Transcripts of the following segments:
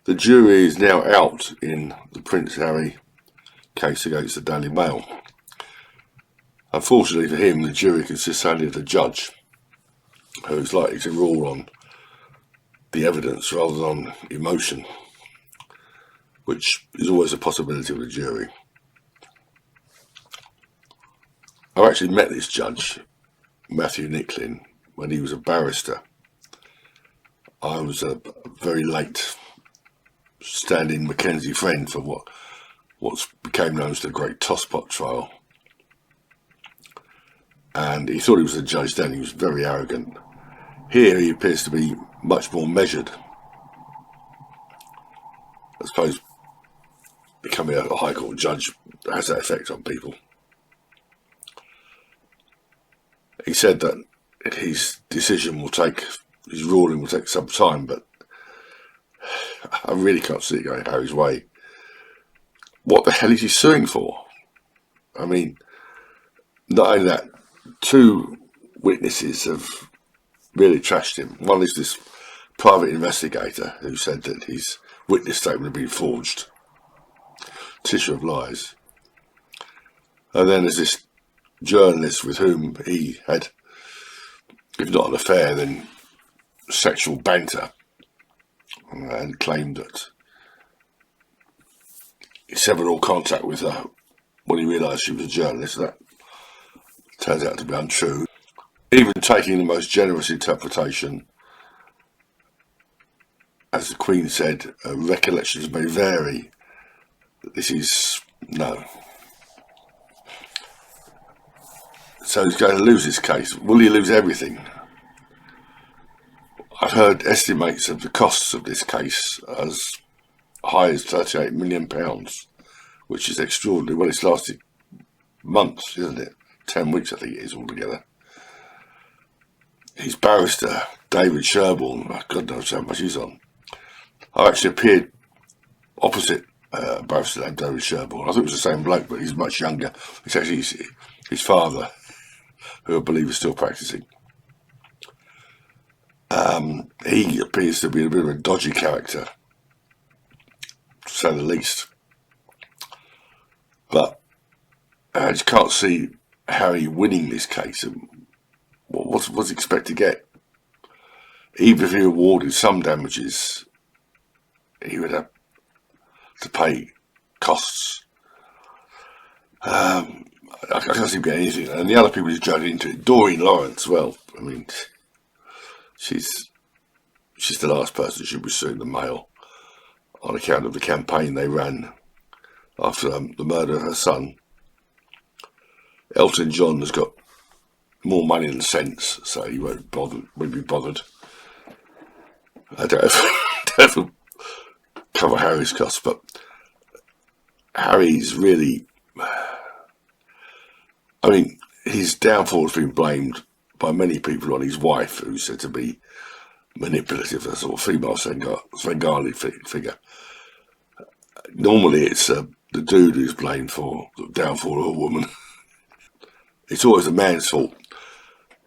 The jury is now out in the Prince Harry case against the Daily Mail. Unfortunately for him, the jury consists only of the judge, who is likely to rule on the evidence rather than on emotion, which is always a possibility with a jury. I actually met this judge, Matthew Nicklin, when he was a barrister. I was a very late stand-in Mackenzie friend for what became known as the Great Tosspot trial. And he thought he was a judge then. He was very arrogant. Here he appears to be much more measured. I suppose becoming a High Court judge has that effect on people. He said that his ruling will take some time, but I really can't see it going Harry's way. What the hell is he suing for? I mean, not only that, two witnesses have really trashed him. One is this private investigator who said that his witness statement had been forged. Tissue of lies. And then there's this journalist with whom he had, if not an affair, then sexual banter, and claimed that he severed all contact with her when he realised she was a journalist. That turns out to be untrue. Even taking the most generous interpretation, as the Queen said, recollections may vary. This is no. So he's going to lose this case. Will he lose everything? I've heard estimates of the costs of this case as high as £38 million, which is extraordinary. Well, it's lasted months, isn't it? 10 weeks, I think it is altogether. His barrister, David Sherborne, God knows how much he's on. I actually appeared opposite a barrister named David Sherborne. I thought it was the same bloke, but he's much younger. It's actually his father, who I believe is still practicing. He appears to be a bit of a dodgy character, to say the least. But I just can't see Harry winning this case. And what's he expect to get? Even if he awarded some damages, he would have to pay costs. I can't see him getting anything. And the other people he's dragged into it, Doreen Lawrence, well, I mean, she's the last person who should be suing the Mail on account of the campaign they ran after the murder of her son. Elton John has got more money than sense, so he won't be bothered. I don't know if he'll cover Harry's costs, but Harry's really, I mean, his downfall has been blamed by many people on his wife, who's said to be manipulative, a sort of female Svengali figure. Normally it's the dude who's blamed for the downfall of a woman. It's always the man's fault.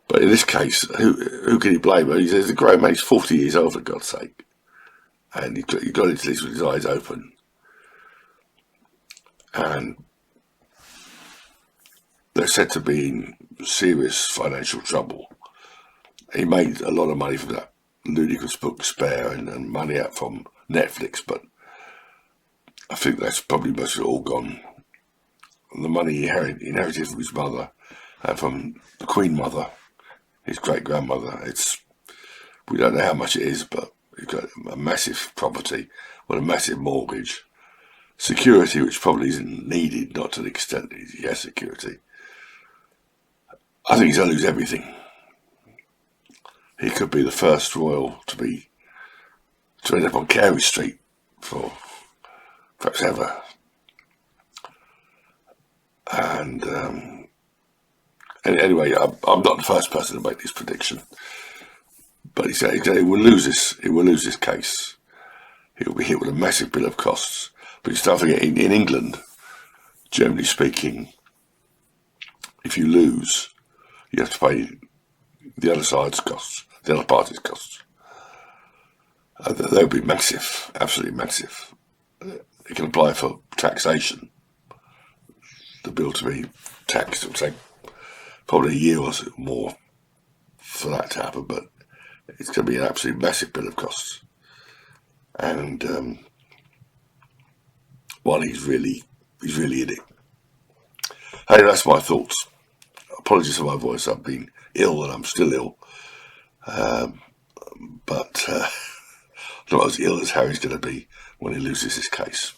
But in this case, who can he blame? He's a great man, he's 40 years old, for God's sake. And he got into this with his eyes open. And they're said to be in serious financial trouble. He made a lot of money from that ludicrous book Spare and money out from Netflix, but I think that's probably most of it all gone. And the money he inherited from his mother and from the Queen Mother, his great-grandmother, we don't know how much it is, but he's got a massive property with a massive mortgage. Security, which probably isn't needed, not to the extent that he has security. I think he's going to lose everything. He could be the first royal to end up on Carey Street for perhaps ever. And anyway, I'm not the first person to make this prediction. But he said he will lose this. He will lose this case. He will be hit with a massive bill of costs. But you start forgetting, in England, generally speaking, if you lose, you have to pay the other side's costs, the other party's costs. They'll be massive, absolutely massive. It can apply for taxation. The bill to be taxed will take probably a year or so more for that to happen, but it's going to be an absolutely massive bill of costs. And while he's really in it. Hey, that's my thoughts. Apologies for my voice. I've been ill and I'm still ill. But not as ill as Harry's going to be when he loses his case.